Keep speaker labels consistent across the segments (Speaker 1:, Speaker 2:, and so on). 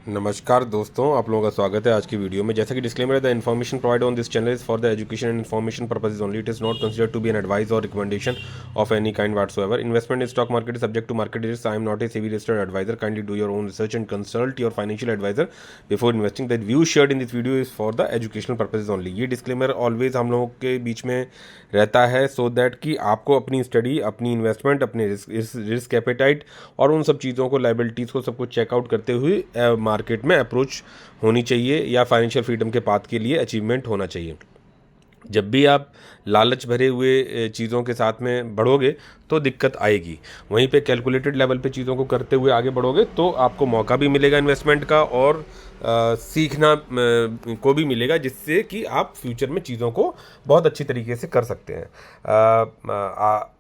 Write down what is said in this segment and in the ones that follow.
Speaker 1: नमस्कार दोस्तों, आप लोगों का स्वागत है आज की वीडियो में। जैसा कि डिस्क्लेमर है, the information provide on this channel is for the education and information purposes only. It is not considered to be an advice और recommendation of any kind whatsoever. Investment in stock market is subject to market risk. I am not a SEBI registered adviser. Kindly do your own research and consult your financial adviser before investing. The views shared in this video is for the educational purposes only. ये disclaimer always हम लोगों के बीच में रहता है so that कि आपको अपनी स्टडी, अपनी इन्वेस्टमेंट, अपने रिस्क एपेटाइट और उन सब चीज़ों को, लाइबिलिटीज़ को, सब कुछ चेकआउट करते हुए मार्केट में अप्रोच होनी चाहिए या फाइनेंशियल फ्रीडम के पाथ के लिए अचीवमेंट होना चाहिए। जब भी आप लालच भरे हुए चीज़ों के साथ में बढ़ोगे तो दिक्कत आएगी। वहीं पे कैलकुलेटेड लेवल पे चीज़ों को करते हुए आगे बढ़ोगे तो आपको मौका भी मिलेगा इन्वेस्टमेंट का और सीखना को भी मिलेगा, जिससे कि आप फ्यूचर में चीज़ों को बहुत अच्छी तरीके से कर सकते हैं।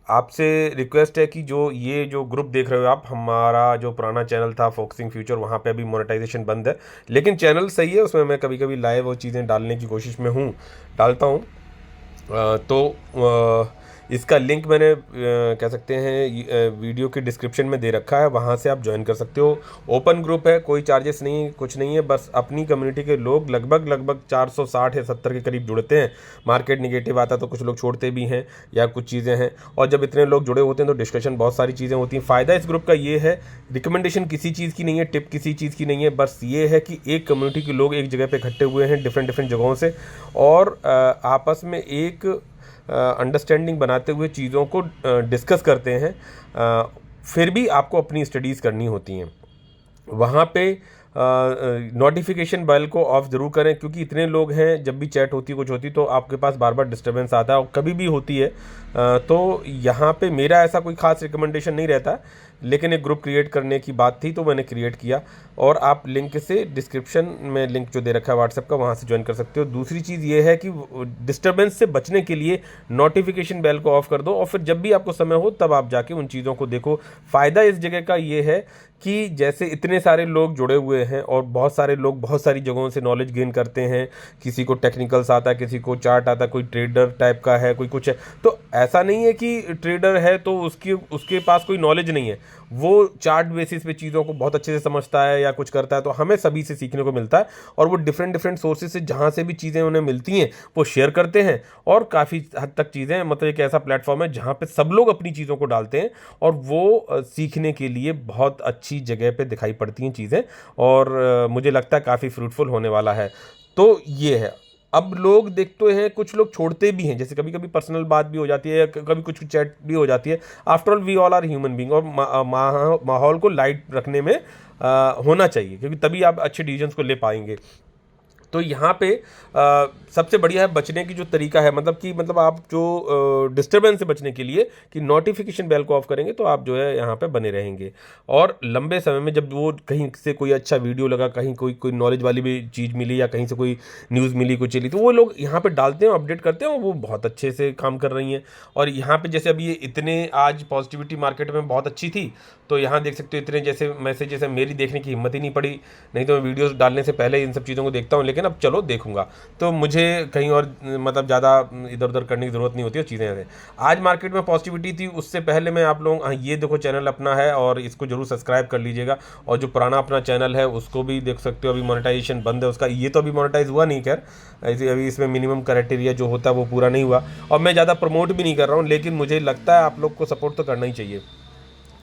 Speaker 1: आपसे रिक्वेस्ट है कि जो ग्रुप देख रहे हो आप, हमारा जो पुराना चैनल था फोकसिंग फ्यूचर, वहाँ पे अभी मोनेटाइजेशन बंद है, लेकिन चैनल सही है, उसमें मैं कभी कभी लाइव वो चीज़ें डालने की कोशिश में डालता हूँ। इसका लिंक मैंने कह सकते हैं वीडियो के डिस्क्रिप्शन में दे रखा है, वहाँ से आप ज्वाइन कर सकते हो। ओपन ग्रुप है, कोई चार्जेस नहीं, कुछ नहीं है, बस अपनी कम्युनिटी के लोग लगभग 460 या 70 के करीब जुड़ते हैं। मार्केट निगेटिव आता तो कुछ लोग छोड़ते भी हैं या कुछ चीज़ें हैं, और जब इतने लोग जुड़े होते हैं तो डिस्कशन बहुत सारी चीज़ें होती हैं। फ़ायदा इस ग्रुप का ये है, रिकमेंडेशन किसी चीज़ की नहीं है, टिप किसी चीज़ की नहीं है, बस ये है कि एक कम्युनिटी के लोग एक जगह पे इकट्ठे हुए हैं डिफरेंट जगहों से, और आपस में एक अंडरस्टैंडिंग बनाते हुए चीज़ों को डिस्कस करते हैं। फिर भी आपको अपनी स्टडीज़ करनी होती हैं। वहाँ पे नोटिफिकेशन बेल को ऑफ ज़रूर करें, क्योंकि इतने लोग हैं, जब भी चैट होती कुछ होती तो आपके पास बार बार डिस्टर्बेंस आता है, और कभी भी होती है। तो यहाँ पे मेरा ऐसा कोई ख़ास रिकमेंडेशन नहीं रहता, लेकिन एक ग्रुप क्रिएट करने की बात थी तो मैंने क्रिएट किया, और आप लिंक से डिस्क्रिप्शन में लिंक जो दे रखा है व्हाट्सएप का, वहाँ से ज्वाइन कर सकते हो। दूसरी चीज़ ये है कि डिस्टर्बेंस से बचने के लिए नोटिफिकेशन बेल को ऑफ कर दो, और फिर जब भी आपको समय हो तब आप जाके उन चीज़ों को देखो। फ़ायदा इस जगह का ये है कि जैसे इतने सारे लोग जुड़े हुए हैं और बहुत सारे लोग बहुत सारी जगहों से नॉलेज गेन करते हैं, किसी को टेक्निकल्स आता है, किसी को चार्ट आता है, कोई ट्रेडर टाइप का है, कोई कुछ है, तो ऐसा नहीं है कि ट्रेडर है तो उसके पास कोई नॉलेज नहीं है, वो चार्ट बेसिस पे चीज़ों को बहुत अच्छे से समझता है या कुछ करता है। तो हमें सभी से सीखने को मिलता है, और वो डिफरेंट सोर्सेज से जहाँ से भी चीज़ें उन्हें मिलती हैं वो शेयर करते हैं, और काफ़ी हद तक चीज़ें, मतलब एक ऐसा प्लेटफॉर्म है जहाँ पे सब लोग अपनी चीज़ों को डालते हैं, और वो सीखने के लिए बहुत अच्छी जगह पे दिखाई पड़ती हैं चीज़ें, और मुझे लगता है काफ़ी फ्रूटफुल होने वाला है। तो ये है। अब लोग देखते हैं, कुछ लोग छोड़ते भी हैं, जैसे कभी कभी पर्सनल बात भी हो जाती है, या कभी कुछ चैट भी हो जाती है। After all we all are human being, और माहौल को लाइट रखने में होना चाहिए, क्योंकि तभी आप अच्छे डिसीजंस को ले पाएंगे। तो यहाँ पे सबसे बढ़िया है बचने की जो तरीका है, मतलब आप जो डिस्टर्बेंस से बचने के लिए कि नोटिफिकेशन बेल को ऑफ करेंगे तो आप जो है यहाँ पे बने रहेंगे। और लंबे समय में जब वो कहीं से कोई अच्छा वीडियो लगा, कहीं कोई नॉलेज वाली भी चीज़ मिली, या कहीं से कोई न्यूज़ मिली, कुछ चली, तो वो लोग यहाँ पे डालते हैं, अपडेट करते हैं, और वो बहुत अच्छे से काम कर रही हैं। और यहाँ पे जैसे अभी ये इतने आज पॉजिटिविटी मार्केट में बहुत अच्छी थी, तो यहाँ देख सकते हो इतने जैसे मैसेजेस हैं, मेरी देखने की हिम्मत ही नहीं पड़ी, नहीं तो मैं वीडियोस डालने से पहले इन सब चीज़ों को देखता हूँ, लेकिन अब चलो देखूंगा, तो मुझे कहीं और मतलब ज़्यादा इधर उधर करने की ज़रूरत नहीं होती है चीज़ें ऐसे। आज मार्केट में पॉजिटिविटी थी, उससे पहले मैं आप लोग, ये देखो चैनल अपना है और इसको जरूर सब्सक्राइब कर लीजिएगा, और जो पुराना अपना चैनल है उसको भी देख सकते हो, अभी मोनेटाइजेशन बंद है उसका, ये तो अभी मोनेटाइज हुआ नहीं, खैर अभी इसमें मिनिमम क्राइटेरिया जो होता है वो पूरा नहीं हुआ, और मैं ज़्यादा प्रमोट भी नहीं कर रहा हूँ, लेकिन मुझे लगता है आप लोग को सपोर्ट तो करना ही चाहिए।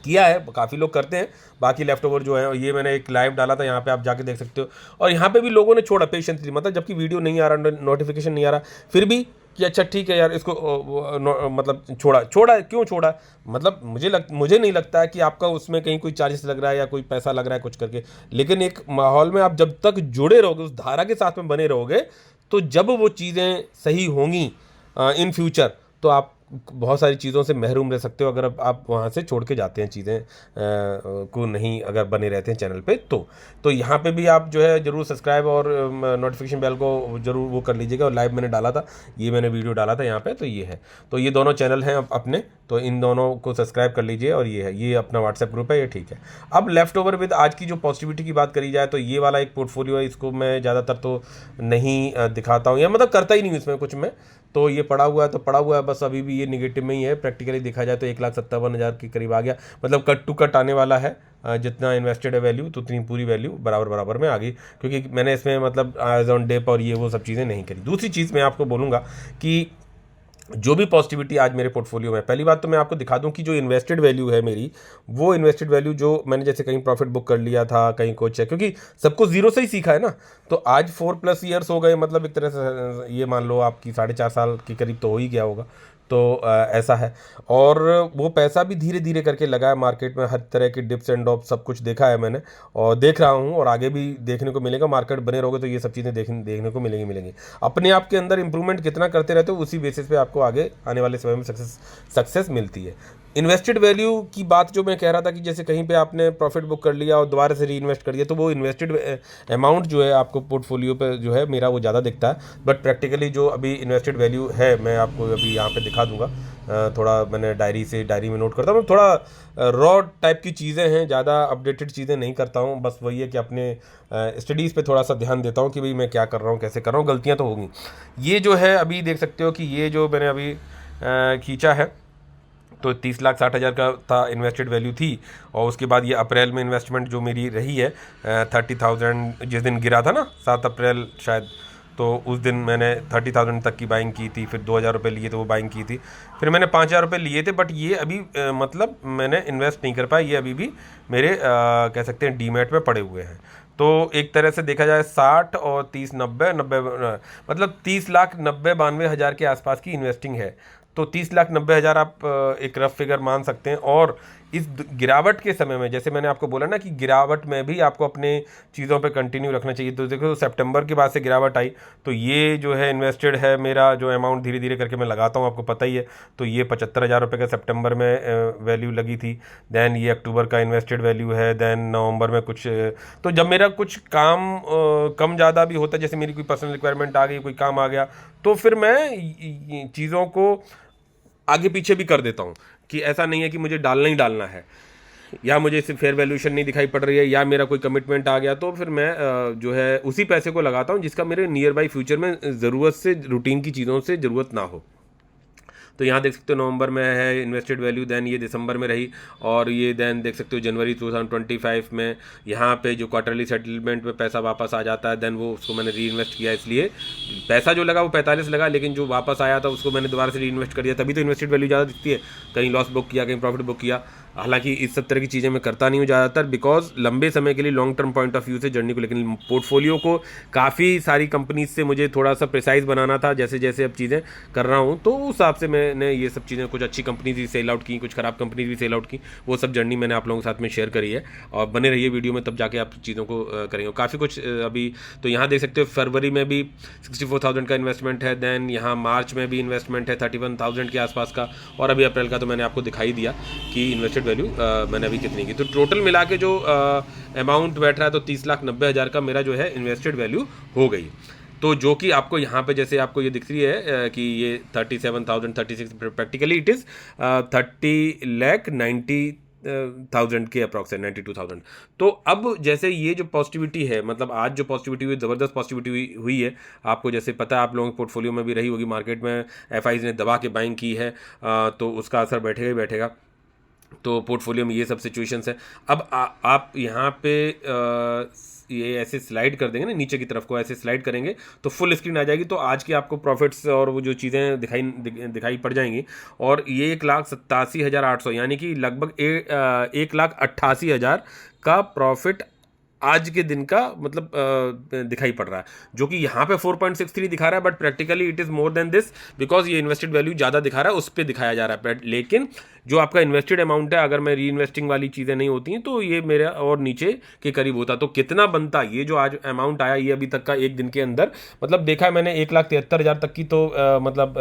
Speaker 1: किया है, काफ़ी लोग करते हैं, बाकी लेफ्ट ओवर जो है, ये मैंने एक लाइव डाला था, यहाँ पे आप जाके देख सकते हो, और यहाँ पे भी लोगों ने छोड़ा पेशेंटली, मतलब जबकि वीडियो नहीं आ रहा, नोटिफिकेशन नहीं आ रहा, फिर भी कि अच्छा ठीक है यार इसको मतलब छोड़ा क्यों छोड़ा, मतलब मुझे नहीं लगता है कि आपका उसमें कहीं कोई चार्जेस लग रहा है या कोई पैसा लग रहा है कुछ करके, लेकिन एक माहौल में आप जब तक जुड़े रहोगे, उस धारा के साथ में बने रहोगे, तो जब वो चीज़ें सही होंगी इन फ्यूचर, तो आप बहुत सारी चीज़ों से महरूम रह सकते हो, अगर आप वहाँ से छोड़ के जाते हैं चीज़ें को, नहीं अगर बने रहते हैं चैनल पे, तो यहाँ पे भी आप जो है ज़रूर सब्सक्राइब और नोटिफिकेशन बेल को ज़रूर वो कर लीजिएगा। और लाइव मैंने डाला था, ये मैंने वीडियो डाला था यहाँ पे, तो ये है, तो ये दोनों चैनल हैं अपने, तो इन दोनों को सब्सक्राइब कर लीजिए, और ये है, ये अपना व्हाट्सएप ग्रुप है, ये ठीक है। अब लेफ्ट ओवर विद आज की जो पॉजिटिविटी की बात करी जाए, तो ये वाला एक पोर्टफोलियो है, इसको मैं ज़्यादातर तो नहीं दिखाता हूँ, या मतलब करता ही नहीं हूँ इसमें कुछ मैं, तो ये पड़ा हुआ है तो पड़ा हुआ है, बस अभी भी ये निगेटिव में ही है। प्रैक्टिकली देखा जाए तो 1,57,000 के करीब आ गया, मतलब कट टू कट आने वाला है। जितना इन्वेस्टेड है वैल्यू तो उतनी पूरी वैल्यू बराबर बराबर में आ गई, क्योंकि मैंने इसमें मतलब एज ऑन डेप और ये वो सब चीज़ें नहीं करी। दूसरी चीज़ मैं आपको बोलूँगा कि जो भी पॉजिटिविटी आज मेरे पोर्टफोलियो में, पहली बात तो मैं आपको दिखा दूं कि जो इन्वेस्टेड वैल्यू है मेरी, वो इन्वेस्टेड वैल्यू जो मैंने जैसे कहीं प्रॉफिट बुक कर लिया था, कहीं कुछ है, क्योंकि सबको जीरो से ही सीखा है ना। तो आज 4+ ईयर्स हो गए, मतलब एक तरह से ये मान लो आपकी 4.5 साल के करीब तो हो ही गया होगा। तो ऐसा है। और वो पैसा भी धीरे धीरे करके लगा है मार्केट में, हर तरह की डिप्स एंड डॉप्स सब कुछ देखा है मैंने और देख रहा हूँ, और आगे भी देखने को मिलेगा। मार्केट बने रहोगे तो ये सब चीज़ें देखने को मिलेंगी। अपने आप के अंदर इंप्रूवमेंट कितना करते रहते हो, उसी बेसिस पे आपको आगे आने वाले समय में सक्सेस मिलती है। इन्वेस्टेड वैल्यू की बात जो मैं कह रहा था कि जैसे कहीं पे आपने प्रॉफिट बुक कर लिया और दोबारा से री इन्वेस्ट कर दिया, तो वो इन्वेस्टेड अमाउंट जो है आपको पोर्टफोलियो पे जो है मेरा वो ज़्यादा दिखता है। बट प्रैक्टिकली जो अभी इन्वेस्टेड वैल्यू है मैं आपको अभी यहाँ पे दिखा दूंगा। थोड़ा मैंने डायरी में नोट करता हूँ, थोड़ा रॉ टाइप की चीज़ें हैं, ज़्यादा अपडेटेड चीज़ें नहीं करता हूँ। बस वही है कि अपने स्टडीज़ पे थोड़ा सा ध्यान देता हूँ कि भाई मैं क्या कर रहा हूँ, कैसे कर रहा हूँ, गलतियाँ तो होंगी। ये जो है अभी देख सकते हो कि ये जो मैंने अभी खींचा है तो 30,60,000 का था इन्वेस्टेड वैल्यू थी, और उसके बाद ये अप्रैल में इन्वेस्टमेंट जो मेरी रही है 30,000 जिस दिन गिरा था ना 7 अप्रैल शायद, तो उस दिन मैंने 30,000 तक की बाइंग की थी। फिर 2,000 रुपये लिए थे वो बाइंग की थी। फिर मैंने 5,000 रुपये लिए थे, बट ये अभी मतलब मैंने इन्वेस्ट नहीं कर पाया, ये अभी भी मेरे कह सकते हैं डीमैट में पड़े हुए हैं। तो एक तरह से देखा जाए 60 और 30 90 मतलब 30,90,92,000 के आसपास की इन्वेस्टिंग है। तो 30,90,000 आप एक रफ फिगर मान सकते हैं। और इस गिरावट के समय में, जैसे मैंने आपको बोला ना कि गिरावट में भी आपको अपने चीज़ों पे कंटिन्यू रखना चाहिए। तो देखो सितंबर के बाद से गिरावट आई, तो ये जो है इन्वेस्टेड है मेरा जो अमाउंट धीरे धीरे करके मैं लगाता हूँ, आपको पता ही है। तो ये 75,000 रुपये का सितंबर में वैल्यू लगी थी। देन ये अक्टूबर का इन्वेस्टेड वैल्यू है। देन नवंबर में कुछ, तो जब मेरा कुछ काम कम ज़्यादा भी होता है, जैसे मेरी कोई पर्सनल रिक्वायरमेंट आ गई, कोई काम आ गया, तो फिर मैं चीज़ों को आगे पीछे भी कर देता हूँ कि ऐसा नहीं है कि मुझे डालना ही डालना है, या मुझे सिर्फ फेयर वैल्यूएशन नहीं दिखाई पड़ रही है, या मेरा कोई कमिटमेंट आ गया, तो फिर मैं जो है उसी पैसे को लगाता हूँ जिसका मेरे नियर बाई फ्यूचर में ज़रूरत से, रूटीन की चीज़ों से ज़रूरत ना हो। तो यहाँ देख सकते हो नवंबर में है इन्वेस्टेड वैल्यू, देन ये दिसंबर में रही, और ये देन देख सकते हो जनवरी 2025 में यहाँ पे जो क्वार्टरली सेटलमेंट में पैसा वापस आ जाता है, देन वो उसको मैंने री इन्वेस्ट किया। इसलिए पैसा जो लगा वो 45 लगा, लेकिन जो वापस आया था उसको मैंने दोबारा से री इन्वेस्ट कर दिया, तभी तो इन्वेस्टेड वैल्यू ज़्यादा दिखती है। कहीं लॉस बुक किया, कहीं प्रॉफिट बुक किया। हालांकि इस सब तरह की चीज़ें मैं करता नहीं हूँ ज़्यादातर, बिकॉज लंबे समय के लिए long term point of view से जर्नी को, लेकिन पोर्टफोलियो को काफ़ी सारी कंपनीज से मुझे थोड़ा सा प्रिसाइज बनाना था। जैसे जैसे अब चीज़ें कर रहा हूँ तो उस हिसाब से मैंने ये सब चीज़ें, कुछ अच्छी कंपनीज भी सेल आउट की, कुछ ख़राब कंपनीज भी सेल आउट की, वो सब जर्नी मैंने आप लोगों के साथ में शेयर करी है। और बने रहिए वीडियो में, तब जाके आप चीज़ों को करेंगे। काफ़ी कुछ अभी तो यहाँ देख सकते हो फरवरी में भी 64,000 का इन्वेस्टमेंट है। देन यहाँ मार्च में भी इन्वेस्टमेंट है 31,000 के आसपास का, और अभी अप्रैल का तो मैंने आपको दिखाई दिया कि इन्वेस्टेड वैल्यू मैंने अभी कितनी की। तो टोटल मिला के जो अमाउंट बैठ रहा है, तो 30,90,000 का मेरा जो है इन्वेस्टेड वैल्यू हो गई। तो जो कि आपको यहाँ पे जैसे आपको ये दिख रही है कि ये 37,036, प्रैक्टिकली इट इज़ 30,90,000 के अप्रॉक्स है, 92,000। तो अब जैसे ये जो पॉजिटिविटी है, मतलब आज जो पॉजिटिविटी हुई, ज़बरदस्त पॉजिटिविटी हुई है, आपको जैसे पता है, आप लोगों के पोर्टफोलियो में भी रही होगी, मार्केट में एफआईज ने दबा के बाइंग की है, तो उसका असर बैठेगा ही बैठेगा। तो पोर्टफोलियो में ये सब सिचुएशंस है। अब आप यहाँ पे ये ऐसे स्लाइड कर देंगे ना, नीचे की तरफ को ऐसे स्लाइड करेंगे तो फुल स्क्रीन आ जाएगी। तो आज की आपको प्रॉफिट्स और वो जो चीज़ें दिखाई पड़ जाएंगी। और ये 1,87,800 यानी कि लगभग 1,88,000 का प्रॉफिट आज के दिन का मतलब दिखाई पड़ रहा है, जो कि यहाँ पे 4.63 दिखा रहा है, but practically it is more than this, because ये इन्वेस्टेड वैल्यू ज़्यादा दिखा रहा है, उस पर दिखाया जा रहा है। लेकिन जो आपका इन्वेस्टेड अमाउंट है, अगर मैं री इन्वेस्टिंग वाली चीज़ें नहीं होती हैं तो ये मेरा और नीचे के करीब होता। तो कितना बनता ये जो आज अमाउंट आया, ये अभी तक का एक दिन के अंदर, मतलब देखा है मैंने 1,73,000 तक की तो मतलब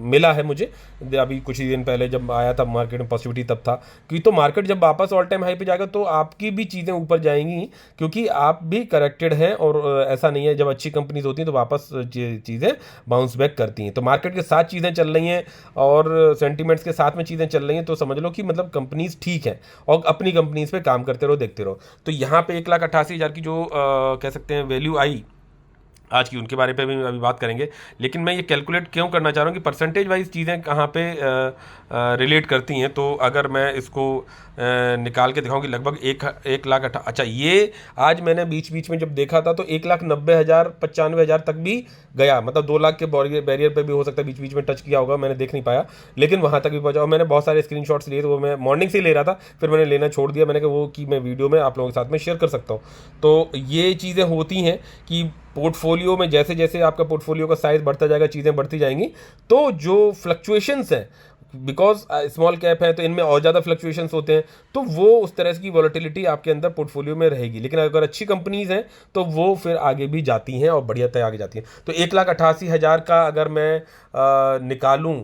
Speaker 1: मिला है मुझे। अभी कुछ ही दिन पहले जब आया था मार्केट में पॉजिटिविटी, तब था। क्योंकि तो मार्केट जब वापस ऑल टाइम हाई पे जाएगा तो आपकी भी चीज़ें ऊपर जाएंगी, क्योंकि आप भी करेक्टेड हैं। और ऐसा नहीं है, जब अच्छी कंपनीज होती हैं तो वापस चीज़ें बाउंस बैक करती हैं। तो मार्केट के साथ चीज़ें चल रही हैं और सेंटीमेंट्स के साथ में चीज़ें चल रही हैं, तो समझ लो कि मतलब कंपनीज ठीक है, और अपनी कंपनीज पे काम करते रहो, देखते रहो। तो यहाँ पे 1,88,000 की जो कह सकते हैं वैल्यू आई, आज की उनके बारे पे भी अभी बात करेंगे। लेकिन मैं ये कैलकुलेट क्यों करना चाह रहा हूँ कि परसेंटेज वाइज चीज़ें कहाँ पे रिलेट करती हैं। तो अगर मैं इसको निकाल के दिखाऊं कि लगभग 1 लाख अच्छा, ये आज मैंने बीच बीच में जब देखा था तो 1,90,000 95,000 तक भी गया, मतलब 2 लाख के बैरियर पे भी हो सकता है बीच बीच में टच किया होगा, मैंने देख नहीं पाया, लेकिन वहाँ तक भी पहुँचा। और मैंने बहुत सारे स्क्रीनशॉट्स लिए, तो वो मैं मॉर्निंग से ही ले रहा था, फिर मैंने लेना छोड़ दिया। मैंने कहा वो कि मैं वीडियो में आप लोगों के साथ में शेयर कर सकता हूँ। तो ये चीज़ें होती हैं कि पोर्टफोलियो में जैसे जैसे आपका पोर्टफोलियो का साइज बढ़ता जाएगा, चीज़ें बढ़ती जाएंगी, तो जो फ्लक्चुएशंस हैं, बिकॉज स्मॉल कैप है तो इनमें और ज़्यादा फ्लक्चुएशंस होते हैं, तो वो उस तरह की वॉलेटिलिटी आपके अंदर पोर्टफोलियो में रहेगी। लेकिन अगर अच्छी कंपनीज हैं तो वो फिर आगे भी जाती हैं और बढ़िया तय आगे जाती हैं। तो 1,88,000 का अगर मैं निकालूं,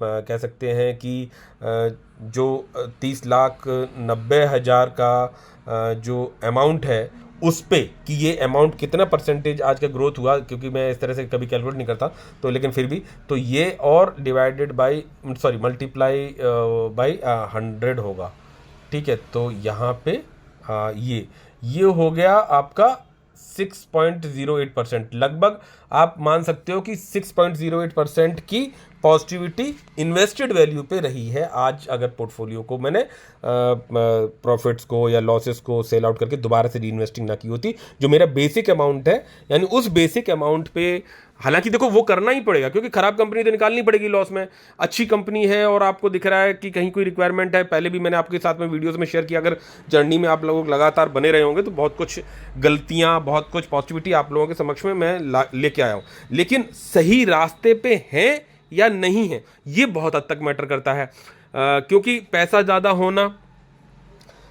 Speaker 1: कह सकते हैं कि जो 30,90,000 का जो अमाउंट है उस पे कि ये अमाउंट कितना परसेंटेज आज का ग्रोथ हुआ, क्योंकि मैं इस तरह से कभी कैलकुलेट नहीं करता, तो लेकिन फिर भी तो ये और डिवाइडेड बाई मल्टीप्लाई बाई 100 होगा। ठीक है, तो यहाँ पे ये हो गया आपका 6.08%। लगभग आप मान सकते हो कि 6.08% की पॉजिटिविटी इन्वेस्टेड वैल्यू पे रही है आज, अगर पोर्टफोलियो को मैंने प्रॉफिट्स को या लॉसेस को सेल आउट करके दोबारा से रीइन्वेस्टिंग ना की होती। जो मेरा बेसिक अमाउंट है, यानी उस बेसिक अमाउंट पे, हालांकि देखो वो करना ही पड़ेगा क्योंकि खराब कंपनी तो निकालनी पड़ेगी लॉस में। अच्छी कंपनी है और आपको दिख रहा है कि कहीं कोई रिक्वायरमेंट है, पहले भी मैंने आपके साथ में वीडियोस में शेयर किया, अगर जर्नी में आप लोग लगातार बने रहे होंगे तो बहुत कुछ गलतियां, बहुत कुछ पॉजिटिविटी आप लोगों के समक्ष में मैं लेके आया हूं। लेकिन सही रास्ते पे हैं या नहीं है, ये बहुत हद तक मैटर करता है, क्योंकि पैसा ज़्यादा होना,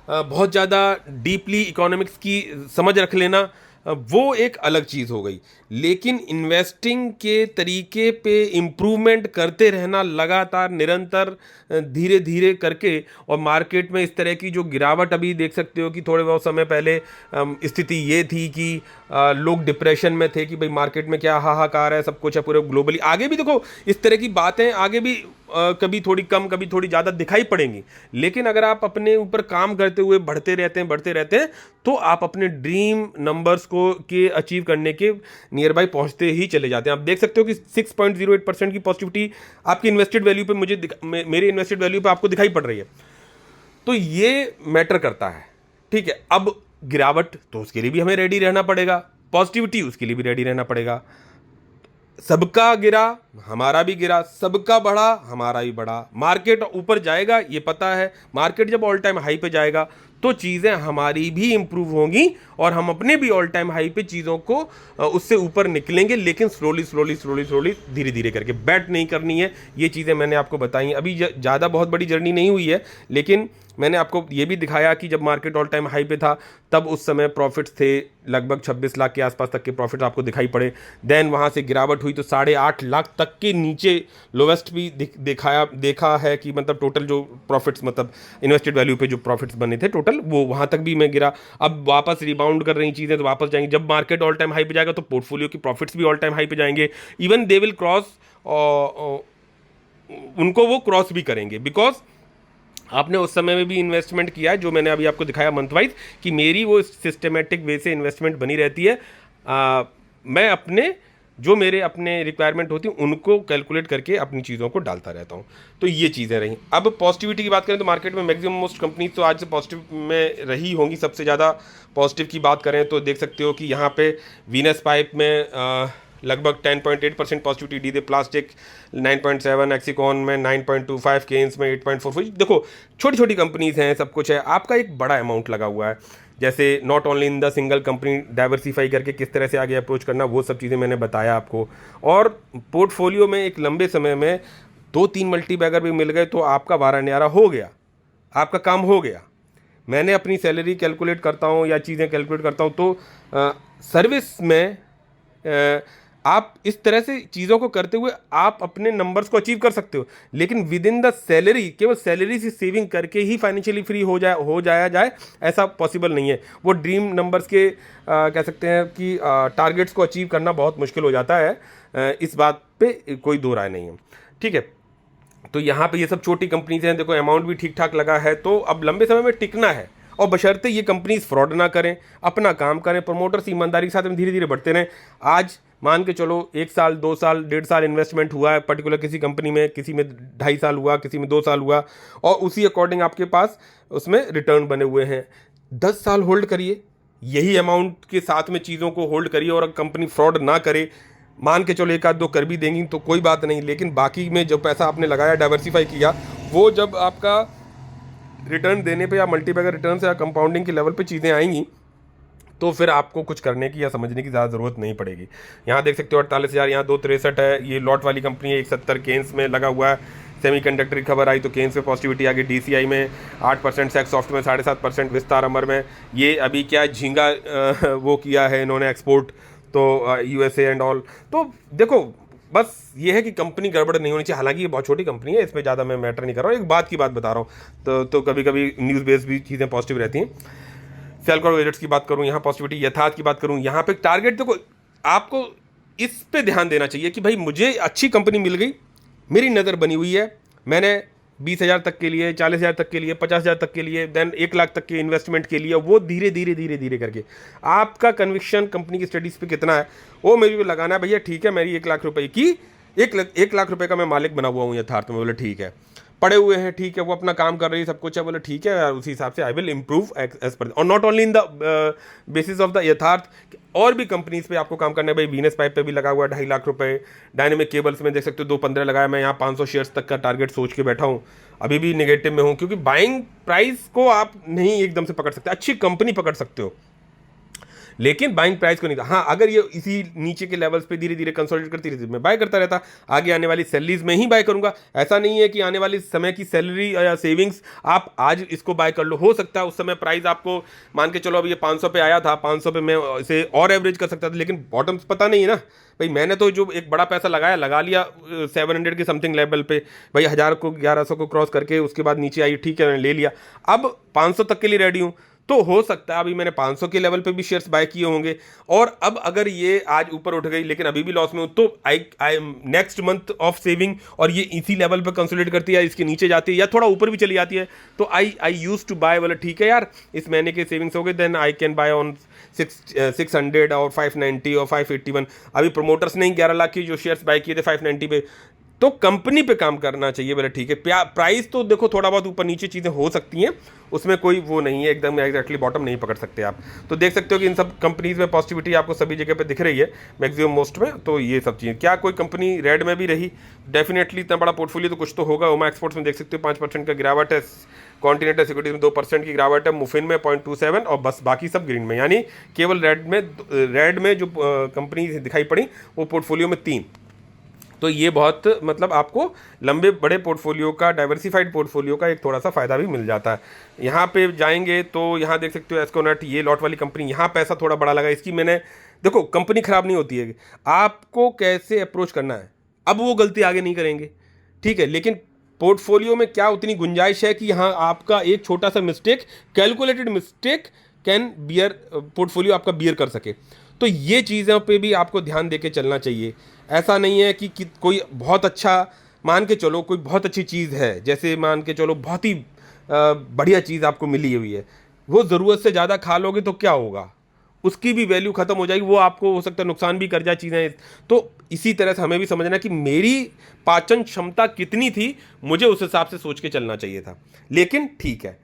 Speaker 1: बहुत ज़्यादा डीपली इकोनॉमिक्स की समझ रख लेना, वो एक अलग चीज़ हो गई। लेकिन इन्वेस्टिंग के तरीके पे इम्प्रूवमेंट करते रहना, लगातार निरंतर धीरे धीरे करके, और मार्केट में इस तरह की जो गिरावट अभी देख सकते हो कि थोड़े बहुत समय पहले स्थिति ये थी कि लोग डिप्रेशन में थे कि भाई मार्केट में क्या हाहाकार है, सब कुछ है पूरे ग्लोबली। आगे भी देखो इस तरह की बातें आगे भी कभी थोड़ी कम कभी थोड़ी ज़्यादा दिखाई पड़ेंगी, लेकिन अगर आप अपने ऊपर काम करते हुए बढ़ते रहते हैं तो आप अपने ड्रीम नंबर्स को के अचीव करने के नियर बाई पहुंचते ही चले जाते हैं। आप देख सकते हो कि 6.08% की पॉजिटिविटी आपकी इन्वेस्टेड वैल्यू पे मेरे इन्वेस्टेड वैल्यू पे आपको दिखाई पड़ रही है, तो ये मैटर करता है। ठीक है, अब गिरावट तो उसके लिए भी हमें रेडी रहना पड़ेगा, पॉजिटिविटी उसके लिए भी रेडी रहना पड़ेगा। सबका गिरा हमारा भी गिरा, सबका बढ़ा हमारा भी बढ़ा। मार्केट ऊपर जाएगा ये पता है, मार्केट जब ऑल टाइम हाई पे जाएगा तो चीज़ें हमारी भी इंप्रूव होंगी और हम अपने भी ऑल टाइम हाई पे चीज़ों को उससे ऊपर निकलेंगे, लेकिन स्लोली धीरे धीरे करके। बैट नहीं करनी है, ये चीज़ें मैंने आपको बताई। अभी ज़्यादा बहुत बड़ी जर्नी नहीं हुई है, लेकिन मैंने आपको ये भी दिखाया कि जब मार्केट ऑल टाइम हाई पे था तब उस समय प्रॉफिट्स थे लगभग 26 लाख के आसपास तक के प्रॉफिट आपको दिखाई पड़े। देन वहाँ से गिरावट हुई तो 8.5 लाख तक के नीचे लोवेस्ट भी देखा है कि मतलब टोटल जो प्रॉफिट्स, मतलब इन्वेस्टेड वैल्यू पे जो प्रॉफिट्स बने थे टोटल, वो वहाँ तक भी मैं गिरा। अब वापस रिबाउंड कर रही चीज़ें तो वापस जाएंगी। जब मार्केट ऑल टाइम हाई पे जाएगा तो पोर्टफोलियो की प्रॉफिट्स भी ऑल टाइम हाई पे जाएंगे, इवन दे विल क्रॉस, उनको वो क्रॉस भी करेंगे, बिकॉज आपने उस समय में भी इन्वेस्टमेंट किया है, जो मैंने अभी आपको दिखाया मंथ वाइज कि मेरी वो सिस्टमेटिक वे से इन्वेस्टमेंट बनी रहती है। मैं अपने जो मेरे अपने रिक्वायरमेंट होती है उनको कैलकुलेट करके अपनी चीज़ों को डालता रहता हूँ। तो ये चीज़ें रहीं। अब पॉजिटिविटी की बात करें तो मार्केट में मैक्सिमम मोस्ट कंपनीज तो आज से पॉजिटिव में रही होंगी। सबसे ज़्यादा पॉजिटिव की बात करें तो देख सकते हो कि यहाँ पे वीनस पाइप में लगभग 10.8% पॉजिटिविटी, डी दे प्लास्टिक 9.7, एक्सिकॉन में 9.25, केन्स में 8.44। देखो छोटी छोटी कंपनीज हैं, सब कुछ है, आपका एक बड़ा अमाउंट लगा हुआ है। जैसे not only in the single company, diversify करके किस तरह से आगे अप्रोच करना, वो सब चीज़ें मैंने बताया आपको। और पोर्टफोलियो में एक लंबे समय में 2-3 मल्टीबैगर भी मिल गए तो आपका वारा न्यारा हो गया, आपका काम हो गया। मैंने अपनी सैलरी कैलकुलेट करता हूँ या चीज़ें कैलकुलेट करता हूँ तो सर्विस में आप इस तरह से चीज़ों को करते हुए आप अपने नंबर्स को अचीव कर सकते हो, लेकिन विद इन द सैलरी, केवल सैलरी से सेविंग करके ही फाइनेंशियली फ्री हो जाया जाए ऐसा पॉसिबल नहीं है। वो ड्रीम नंबर्स के कह सकते हैं कि टारगेट्स को अचीव करना बहुत मुश्किल हो जाता है। इस बात पे कोई दो राय नहीं है। ठीक है, तो यहाँ पे ये सब छोटी कंपनीज हैं। देखो अमाउंट भी ठीक ठाक लगा है, तो अब लंबे समय में टिकना है और बशर्ते ये कंपनीज फ्रॉड ना करें, अपना काम करें, प्रमोटर्स ईमानदारी के साथ में धीरे धीरे बढ़ते रहें। आज मान के चलो 1 साल 2 साल 1.5 साल इन्वेस्टमेंट हुआ है पर्टिकुलर किसी कंपनी में, किसी में 2.5 साल हुआ, किसी में 2 साल हुआ, और उसी अकॉर्डिंग आपके पास उसमें रिटर्न बने हुए हैं। 10 साल होल्ड करिए, यही अमाउंट के साथ में चीज़ों को होल्ड करिए, और कंपनी फ्रॉड ना करे, मान के चलो 1 आध 2 कर भी देंगी तो कोई बात नहीं, लेकिन बाकी में जो पैसा आपने लगाया, डाइवर्सिफाई किया, वो जब आपका रिटर्न देने पे या मल्टीपैगर रिटर्न से या कंपाउंडिंग के लेवल पे चीज़ें आएंगी तो फिर आपको कुछ करने की या समझने की ज़्यादा ज़रूरत नहीं पड़ेगी। यहाँ देख सकते हो 48,000, यहाँ 263 है, ये लॉट वाली कंपनी है, 170 केन्स में लगा हुआ है। सेमीकंडक्टर की खबर आई तो केन्स में पॉजिटिविटी आ गई, DCI में 8%, सेक्सॉफ्ट में 7.5%, विस्तार अमर में ये अभी क्या झींगा वो किया है इन्होंने एक्सपोर्ट, तो USA एंड ऑल। तो देखो बस ये है कि कंपनी गड़बड़ नहीं होनी चाहिए, हालांकि ये बहुत छोटी कंपनी है, इसमें ज़्यादा मैं मैटर नहीं कर रहा हूँ, एक बात की बात बता रहा हूँ। तो कभी कभी न्यूज़ बेस्ड भी चीज़ें पॉजिटिव रहती हैं। सेलकॉर वेजर्स की बात करूं, यहाँ पॉजिटिविटी, यथार्थ की बात करूं, यहाँ पे टारगेट देखो, आपको इस पे ध्यान देना चाहिए कि भाई मुझे अच्छी कंपनी मिल गई, मेरी नज़र बनी हुई है, मैंने 20,000 तक के लिए, 40,000 तक के लिए, 50,000 तक के लिए, देन 1 लाख तक के इन्वेस्टमेंट के लिए, वो धीरे धीरे धीरे धीरे करके आपका कन्विक्शन कंपनी की स्टडीज़ पे कितना है वो मेरे को लगाना है। भैया ठीक है, मेरी 1 लाख रुपए की 1 लाख रुपए का मैं मालिक बना हुआ हूँ यथार्थ में, बोले ठीक है, पड़े हुए हैं, ठीक है, वो अपना काम कर रही है, सब कुछ है, बोले ठीक है, उसी हिसाब से I will improve as per, और not only in the basis of the यथार्थ, और भी कंपनीज पे आपको काम करना है। भाई वीनस पाइप पे भी लगा हुआ है 2.5 लाख रुपए, डायनेमिक केबल्स में देख सकते हो 2.15 लगाया, मैं यहाँ 500 शेयर्स तक का टारगेट सोच के बैठा हूँ, अभी भी निगेटिव में हूँ, क्योंकि बाइंग प्राइस को आप नहीं एकदम से पकड़ सकते, अच्छी कंपनी पकड़ सकते हो लेकिन बाइंग प्राइस को नहीं। हाँ, अगर ये इसी नीचे के लेवल्स पे धीरे धीरे कंसोलिडेट करती रहती, मैं बाय करता रहता, आगे आने वाली सैलरीज में ही बाय करूंगा। ऐसा नहीं है कि आने वाली समय की सैलरी या सेविंग्स आप आज इसको बाय कर लो, हो सकता है उस समय प्राइस आपको मान के चलो अब ये 500 पे आया था, 500 पे मैं इसे और एवरेज कर सकता था, लेकिन बॉटम्स पता नहीं है ना भाई। मैंने तो जो एक बड़ा पैसा लगा लिया 700 के समथिंग लेवल पे, भाई 1000 को 1100 को क्रॉस करके उसके बाद नीचे आई, ठीक है मैंने ले लिया, अब 500 तक के लिए रेडी हूँ। तो हो सकता है अभी मैंने 500 के लेवल पे भी शेयर्स बाय किए होंगे, और अब अगर ये आज ऊपर उठ गई लेकिन अभी भी लॉस में हूं, तो आई नेक्स्ट मंथ ऑफ सेविंग, और ये इसी लेवल पे कंसोलिडेट करती है, इसके नीचे जाती है या थोड़ा ऊपर भी चली जाती है, तो आई यूज टू बाय, बोला ठीक है यार इस महीने के सेविंग्स हो गए, then I can buy on 600 और 590 और 581। अभी प्रोमोटर्स ने 11 लाख की जो शेयर्स बाय किए थे 590 पे, तो कंपनी पे काम करना चाहिए, बोले ठीक है। प्राइस तो देखो थोड़ा बहुत ऊपर नीचे चीज़ें हो सकती हैं, उसमें कोई वो नहीं है, एकदम एग्जैक्टली बॉटम नहीं पकड़ सकते आप। तो देख सकते हो कि इन सब कंपनीज में पॉजिटिविटी आपको सभी जगह पे दिख रही है, मैक्सिमम मोस्ट में। तो ये सब चीज़ें, क्या कोई कंपनी रेड में भी रही? डेफिनेटली इतना बड़ा पोर्टफोलियो तो कुछ तो होगा। ओमा एक्सपोर्ट्स में देख सकते हो 5% का गिरावट है, कॉन्टिनेंटल सिक्योरिटीज में 2% की गिरावट है, मुफिन में 0.27, और बस बाकी सब ग्रीन में, यानी केवल रेड में जो कंपनी दिखाई पड़ी वो पोर्टफोलियो में 3। तो ये बहुत मतलब आपको लंबे बड़े पोर्टफोलियो का, डाइवर्सिफाइड पोर्टफोलियो का एक थोड़ा सा फायदा भी मिल जाता है। यहाँ पे जाएंगे तो यहाँ देख सकते हो एस्कोनेट, ये लॉट वाली कंपनी, यहाँ पैसा थोड़ा बड़ा लगा, इसकी मैंने, देखो कंपनी खराब नहीं होती है, आपको कैसे अप्रोच करना है, अब वो गलती आगे नहीं करेंगे, ठीक है, लेकिन पोर्टफोलियो में क्या उतनी गुंजाइश है कि यहाँ आपका एक छोटा सा mistake, calculated mistake can bear, portfolio आपका बियर कर सके। तो ये चीज़ों पे भी आपको ध्यान देके चलना चाहिए। ऐसा नहीं है कि कोई बहुत अच्छा, मान के चलो कोई बहुत अच्छी चीज़ है, जैसे मान के चलो बहुत ही बढ़िया चीज़ आपको मिली हुई है, वो ज़रूरत से ज़्यादा खा लोगे तो क्या होगा, उसकी भी वैल्यू ख़त्म हो जाएगी, वो आपको हो सकता है नुकसान भी कर जाए चीज़ें। तो इसी तरह से हमें भी समझना कि मेरी पाचन क्षमता कितनी थी, मुझे उस हिसाब से सोच के चलना चाहिए था, लेकिन ठीक है,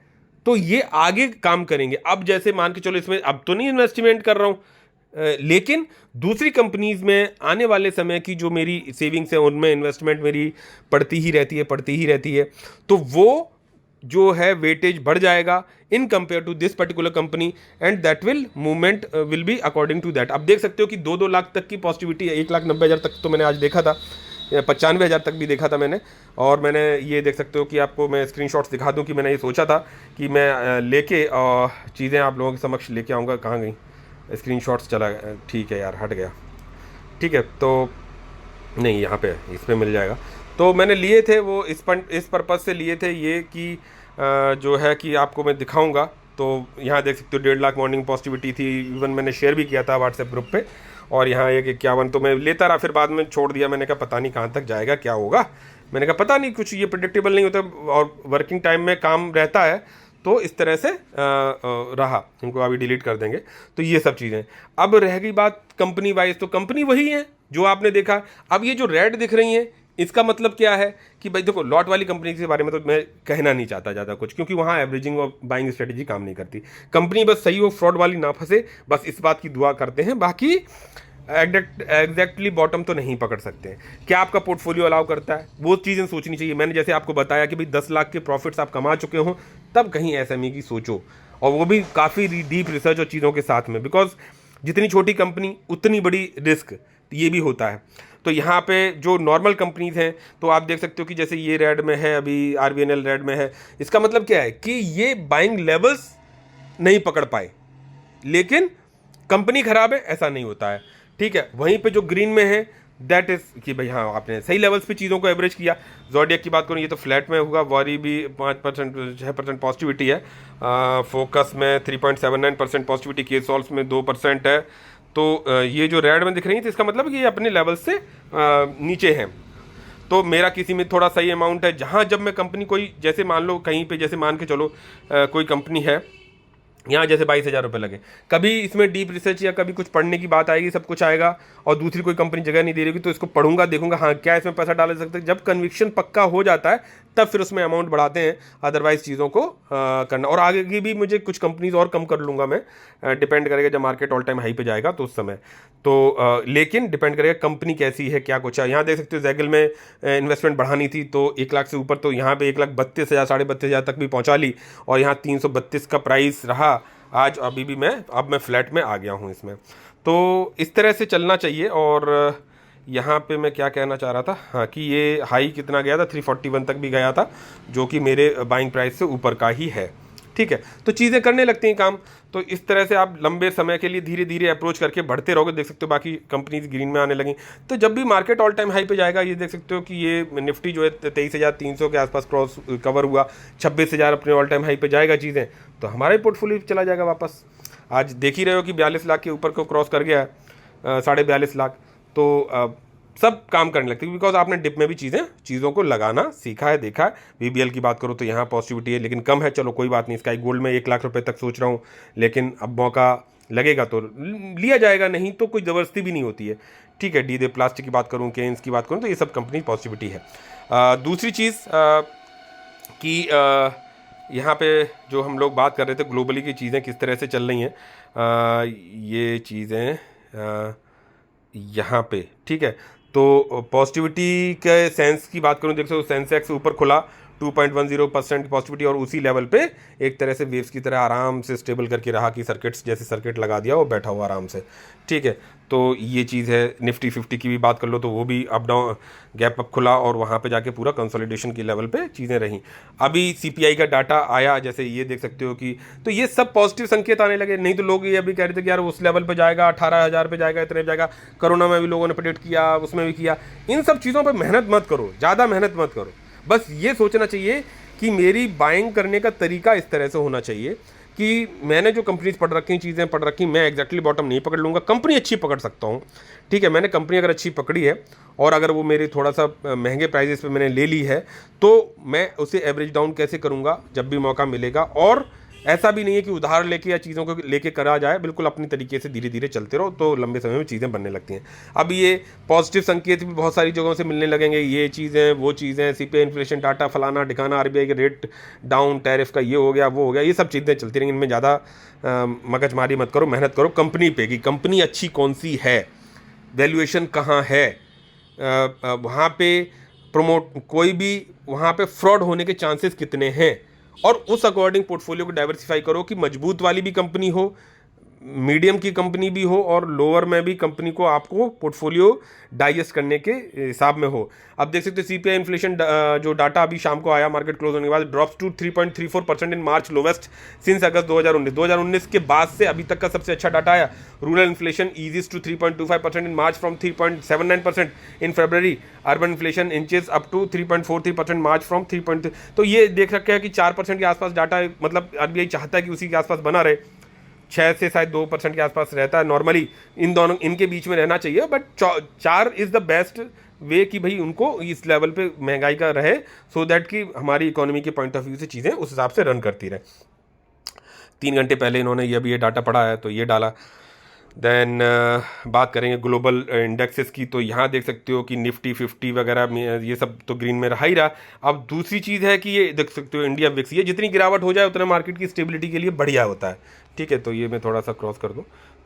Speaker 1: तो ये आगे काम करेंगे। अब जैसे मान के चलो इसमें अब तो नहीं इन्वेस्टमेंट कर रहा हूँ, लेकिन दूसरी कंपनीज में आने वाले समय की जो मेरी सेविंग्स है उनमें इन्वेस्टमेंट मेरी पड़ती ही रहती है, तो वो जो है वेटेज बढ़ जाएगा in compare to this particular company, and that will movement will be according to that. अब देख सकते हो कि 2-2 लाख तक की पॉजिटिविटी है, 1,90,000 तक तो मैंने आज देखा था, 95,000 तक भी देखा था मैंने। और मैंने ये देख सकते हो कि आपको मैं स्क्रीनशॉट्स दिखा दूं कि मैंने ये सोचा था कि मैं लेके चीज़ें आप लोगों के समक्ष लेके आऊँगा। कहाँ गई स्क्रीनशॉट्स? चला गया, ठीक है यार, हट गया, ठीक है, तो नहीं यहाँ पे इसमें मिल जाएगा। तो मैंने लिए थे वो इस पर्पज़ से लिए थे ये कि जो है कि आपको मैं दिखाऊंगा। तो यहाँ देख सकते हो 1.5 लाख मॉर्निंग पॉजिटिविटी थी, इवन मैंने शेयर भी किया था व्हाट्सएप ग्रुप पे, और यहाँ 1,51 तो मैं लेता रहा, फिर बाद में छोड़ दिया। मैंने कहा पता नहीं कहाँ तक जाएगा, क्या होगा, मैंने कहा पता नहीं, कुछ ये प्रेडिक्टेबल नहीं होता, और वर्किंग टाइम में काम रहता है, तो इस तरह से रहा, इनको अभी डिलीट कर देंगे। तो ये सब चीज़ें। अब रह गई बात कंपनी वाइज, तो कंपनी वही है जो आपने देखा। अब ये जो रेड दिख रही हैं, इसका मतलब क्या है कि भाई देखो, लॉट वाली कंपनी के बारे में तो मैं कहना नहीं चाहता ज़्यादा कुछ, क्योंकि वहाँ एवरेजिंग और बाइंग स्ट्रेटेजी काम नहीं करती। कंपनी बस सही हो, फ्रॉड वाली ना फंसे, बस इस बात की दुआ करते हैं। बाकी एग्जैक्टली बॉटम तो नहीं पकड़ सकते हैं। क्या आपका पोर्टफोलियो अलाउ करता है, वो चीज़ें सोचनी चाहिए। मैंने जैसे आपको बताया कि भाई 10 लाख के प्रॉफिट्स आप कमा चुके हो, तब कहीं एसएमई की सोचो, और वो भी काफ़ी डीप रिसर्च और चीज़ों के साथ में, बिकॉज जितनी छोटी कंपनी उतनी बड़ी रिस्क, ये भी होता है। तो यहाँ पे जो नॉर्मल कंपनीज हैं, तो आप देख सकते हो कि जैसे ये रेड में है, अभी आरबीएनएल रेड में है। इसका मतलब क्या है कि ये बाइंग लेवल्स नहीं पकड़ पाए, लेकिन कंपनी खराब है ऐसा नहीं होता है, ठीक है। वहीं पे जो ग्रीन में है, दैट इज कि भाई हाँ, आपने सही लेवल्स पे चीज़ों को एवरेज किया। ज़ोडिएक की बात करूँ, ये तो फ्लैट में होगा। वॉरी भी 5% 6% पॉजिटिविटी है। फोकस में 3.79% पॉजिटिविटी, के सॉल्स में 2% है। तो ये जो रेड में दिख रही है, तो इसका मतलब कि ये अपने लेवल से नीचे हैं। तो मेरा किसी में थोड़ा सही अमाउंट है। जहाँ जब मैं कंपनी कोई, जैसे मान लो कहीं पे, जैसे मान के चलो कोई कंपनी है, यहाँ जैसे 22,000 रुपये लगे, कभी इसमें डीप रिसर्च या कभी कुछ पढ़ने की बात आएगी, सब कुछ आएगा, और दूसरी कोई कंपनी जगह नहीं दे रही, तो इसको पढ़ूंगा, देखूंगा हाँ क्या इसमें पैसा डाल सकते हैं। जब कन्विक्शन पक्का हो जाता है, तब फिर उसमें अमाउंट बढ़ाते हैं। अदरवाइज चीज़ों को करना, और आगे की भी मुझे कुछ कंपनीज और कम कर लूँगा मैं, डिपेंड करेगा जब मार्केट ऑल टाइम हाई पे जाएगा तो उस समय। तो लेकिन डिपेंड करेगा कंपनी कैसी है, क्या कुछ है। यहाँ देख सकते हो जैगल में इन्वेस्टमेंट बढ़ानी थी, तो 1 लाख से ऊपर, तो यहाँ पे 1,32,000 32,000 तक भी पहुँचा ली, और यहाँ 332 का प्राइस रहा आज। अभी भी अब मैं फ्लैट में आ गया हूँ इसमें। तो इस तरह से चलना चाहिए। और यहाँ पे मैं क्या कहना चाह रहा था, हाँ, कि ये हाई कितना गया था, 341 तक भी गया था, जो कि मेरे बाइंग प्राइस से ऊपर का ही है, ठीक है। तो चीज़ें करने लगती हैं काम। तो इस तरह से आप लंबे समय के लिए धीरे धीरे अप्रोच करके बढ़ते रहोगे। देख सकते हो बाकी कंपनीज ग्रीन में आने लगी। तो जब भी मार्केट ऑल टाइम हाई पे जाएगा, ये देख सकते हो कि ये निफ्टी जो है 23,300 के आसपास क्रॉस कवर हुआ, 26,000 अपने ऑल टाइम हाई पे जाएगा चीज़ें, तो हमारा ही पोर्टफोलियो चला जाएगा वापस। आज देख ही रहे हो कि 42 लाख के ऊपर को क्रॉस कर गया है, 42.5 लाख। तो सब काम करने लगती है, बिकॉज आपने डिप में भी चीज़ों को लगाना सीखा है, देखा है। बीबीएल की बात करो तो यहाँ पॉजिटिविटी है, लेकिन कम है, चलो कोई बात नहीं। स्काई गोल्ड में 1 लाख रुपए तक सोच रहा हूँ, लेकिन अब मौका लगेगा तो लिया जाएगा, नहीं तो कोई ज़बरदस्ती भी नहीं होती है, ठीक है। डी दे प्लास्टिक की बात करूँ, केन्स की बात करूँ, तो ये सब कंपनी पॉजिटिविटी है। दूसरी चीज़ कि यहाँ पे जो हम लोग बात कर रहे थे, ग्लोबली की चीज़ें किस तरह से चल रही हैं, ये चीज़ें यहाँ पे, ठीक है। तो पॉजिटिविटी के सेंस की बात करूँ, देख सकते हो सेंसेक्स ऊपर खुला 2.10% पॉजिटिविटी, और उसी लेवल पे एक तरह से वेव्स की तरह आराम से स्टेबल करके रहा, कि सर्किट्स जैसे सर्किट लगा दिया वो बैठा हुआ आराम से, ठीक है। तो ये चीज़ है। निफ्टी 50 की भी बात कर लो तो वो भी अप डाउन गैप अप खुला, और वहाँ पे जाके पूरा कंसोलिडेशन की लेवल पे चीज़ें रहीं। अभी सीपीआई का डाटा आया, जैसे ये देख सकते हो कि, तो ये सब पॉजिटिव संकेत आने लगे। नहीं तो लोग ये अभी कह रहे थे कि यार उस लेवल पे जाएगा, 18,000 पे जाएगा, इतने पे जाएगा। कोरोना में भी लोगों ने प्रेडिक्ट किया, उसमें भी किया। इन सब चीज़ों पर मेहनत मत करो, ज़्यादा मेहनत मत करो। बस ये सोचना चाहिए कि मेरी बाइंग करने का तरीका इस तरह से होना चाहिए कि मैंने जो कंपनीज पढ़ रखी, चीज़ें पढ़ रखी, मैं एग्जैक्टली बॉटम नहीं पकड़ लूँगा, कंपनी अच्छी पकड़ सकता हूँ, ठीक है। मैंने कंपनी अगर अच्छी पकड़ी है, और अगर वो मेरी थोड़ा सा महंगे प्राइजेस पे मैंने ले ली है, तो मैं उसे एवरेज डाउन कैसे करूँगा जब भी मौका मिलेगा। और ऐसा भी नहीं है कि उधार लेके या चीज़ों को लेके करा जाए, बिल्कुल अपनी तरीके से धीरे धीरे चलते रहो, तो लंबे समय में चीज़ें बनने लगती हैं। अब ये पॉजिटिव संकेत भी बहुत सारी जगहों से मिलने लगेंगे, ये चीज़ें वो चीज़ें, सीपीआई इन्फ्लेशन डाटा फलाना ढिकाना, आरबीआई के रेट डाउन, टैरिफ का ये हो गया वो हो गया, ये सब चीज़ें चलती रहेंगी। इनमें ज़्यादा मगजमारी मत करो, मेहनत करो कंपनी पे कि कंपनी अच्छी कौन सी है, वैल्यूएशन कहाँ है, वहाँ पे प्रमोट कोई भी वहाँ पे फ्रॉड होने के चांसेस कितने हैं, और उस अकॉर्डिंग पोर्टफोलियो को डाइवर्सिफाई करो कि मजबूत वाली भी कंपनी हो, मीडियम की कंपनी भी हो, और लोअर में भी कंपनी को आपको पोर्टफोलियो डाइजेस्ट करने के हिसाब में हो। अब देख सकते हो सीपीआई इन्फ्लेशन जो डाटा अभी शाम को आया मार्केट क्लोज होने के बाद, drops to 3.34% in March, lowest since August 2019 के बाद से अभी तक का सबसे अच्छा डाटा आया। Rural inflation eases to 3.25% in March from 3.79% in February. Urban inflation inches up to 3.43% March from 3. तो ये देख सकते हैं कि 4% के आसपास डाटा, मतलब आरबीआई चाहता है कि उसी के आसपास बना रहे, 6 से शायद 2% के आसपास रहता है नॉर्मली, इन दोनों इनके बीच में रहना चाहिए, but 4 is the best way कि भाई उनको इस लेवल पे महंगाई का रहे, सो दैट कि हमारी इकोनॉमी के पॉइंट ऑफ व्यू से चीज़ें उस हिसाब से रन करती रहे। 3 घंटे पहले इन्होंने ये डाटा पढ़ा है तो ये डाला। देन बात करेंगे ग्लोबल इंडेक्सेस की, तो यहाँ देख सकते हो कि निफ्टी 50 वगैरह में ये सब तो ग्रीन में रहा ही रहा। अब दूसरी चीज़ है कि ये देख सकते हो इंडिया विक्स, ये जितनी गिरावट हो जाए उतना मार्केट की स्टेबिलिटी के लिए बढ़िया होता है। ठीक है, तो ये मैं थोड़ा सा क्रॉस कर दूँ,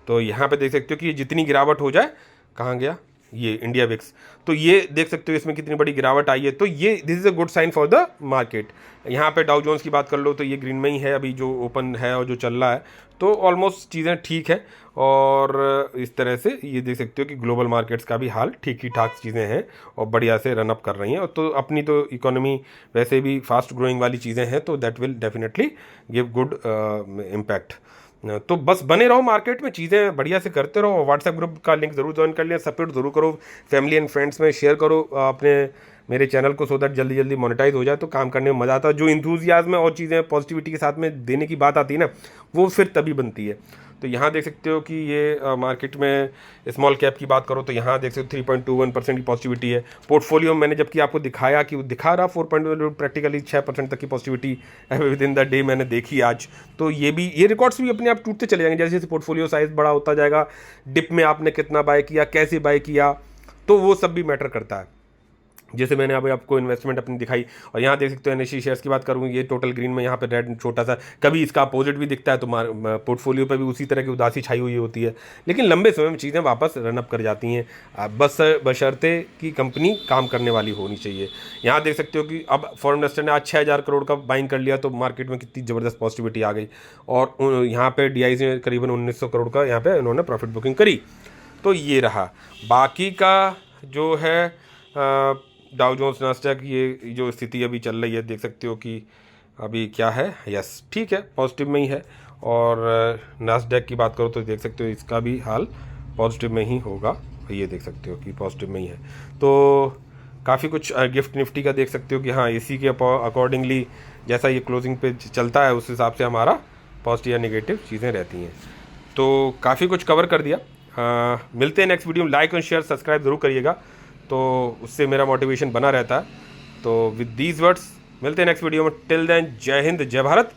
Speaker 1: तो यहाँ पे देख सकते हो कि ये जितनी गिरावट हो जाए, कहाँ गया ये इंडिया विक्स, तो ये देख सकते हो इसमें कितनी बड़ी गिरावट आई है। तो ये this is a good sign for the market. यहाँ पे डाउ जोन्स की बात कर लो तो ये ग्रीन में ही है अभी जो ओपन है और जो चल रहा है, तो ऑलमोस्ट चीज़ें ठीक है। और इस तरह से ये देख सकते हो कि ग्लोबल मार्केट्स का भी हाल ठीक ही ठाक चीज़ें हैं और बढ़िया से रन अप कर रही हैं। और तो अपनी तो इकोनॉमी वैसे भी फास्ट ग्रोइंग वाली चीज़ें हैं, तो that will definitely give good impact. तो बस बने रहो मार्केट में, चीज़ें बढ़िया से करते रहो। व्हाट्सएप ग्रुप का लिंक ज़रूर ज्वाइन कर लें, सपोर्ट ज़रूर करो, फैमिली एंड फ्रेंड्स में शेयर करो अपने मेरे चैनल को, सो दैट जल्दी जल्दी मोनेटाइज हो जाए, तो काम करने में मज़ा आता है। जो इंथुजियाज्म है और चीज़ें पॉजिटिविटी के साथ में देने की बात आती है ना, वो फिर तभी बनती है। तो यहाँ देख सकते हो कि ये मार्केट में स्मॉल कैप की बात करो तो यहाँ देख सकते हो 3.21% की पॉजिटिविटी है। पोर्टफोलियो मैंने जबकि आपको दिखाया कि वो दिखा रहा 4. प्रैक्टिकली 6% तक की positivity with in the day मैंने देखी आज। तो ये रिकॉर्ड्स भी अपने आप टूटते चले जाएंगे जैसे जैसे पोर्टफोलियो साइज बड़ा होता जाएगा। डिप में आपने कितना बाय किया, कैसे बाय किया, तो वो सब भी मैटर करता है। जैसे मैंने अभी आपको इन्वेस्टमेंट अपनी दिखाई, और यहाँ देख सकते हो एनएससी शेयर्स की बात करूँ, ये टोटल ग्रीन में यहाँ पे रेड छोटा सा, कभी इसका अपोजिट भी दिखता है, तो पोर्टफोलियो पे भी उसी तरह की उदासी छाई हुई होती है, लेकिन लंबे समय में चीज़ें वापस रनअप कर जाती हैं, बस बशर्ते कि कंपनी काम करने वाली होनी चाहिए। यहाँ देख सकते हो कि अब फॉरेन इन्वेस्टर ने आज 6,000 करोड़ का बाइंग कर लिया, तो मार्केट में कितनी ज़बरदस्त पॉजिटिविटी आ गई। और यहाँ पर DIC में करीबन 1900 करोड़ का यहाँ पर इन्होंने प्रॉफिट बुकिंग करी। तो ये रहा, बाकी का जो है डाउ जोन्स नास्डैक ये जो स्थिति अभी चल रही है, देख सकते हो कि अभी क्या है, यस ठीक है, पॉजिटिव में ही है। और नास्डैक की बात करो तो देख सकते हो इसका भी हाल पॉजिटिव में ही होगा, ये देख सकते हो कि पॉजिटिव में ही है। तो काफ़ी कुछ गिफ्ट निफ्टी का देख सकते हो कि हाँ, इसी के अकॉर्डिंगली जैसा ये क्लोजिंग पे चलता है उस हिसाब से हमारा पॉजिटिव या नेगेटिव चीज़ें रहती हैं। तो काफ़ी कुछ कवर कर दिया। मिलते हैं नेक्स्ट वीडियो में। लाइक और शेयर सब्सक्राइब ज़रूर करिएगा, तो उससे मेरा मोटिवेशन बना रहता है। तो विद दीज वर्ड्स मिलते हैं नेक्स्ट वीडियो में। टिल देन, जय हिंद, जय भारत,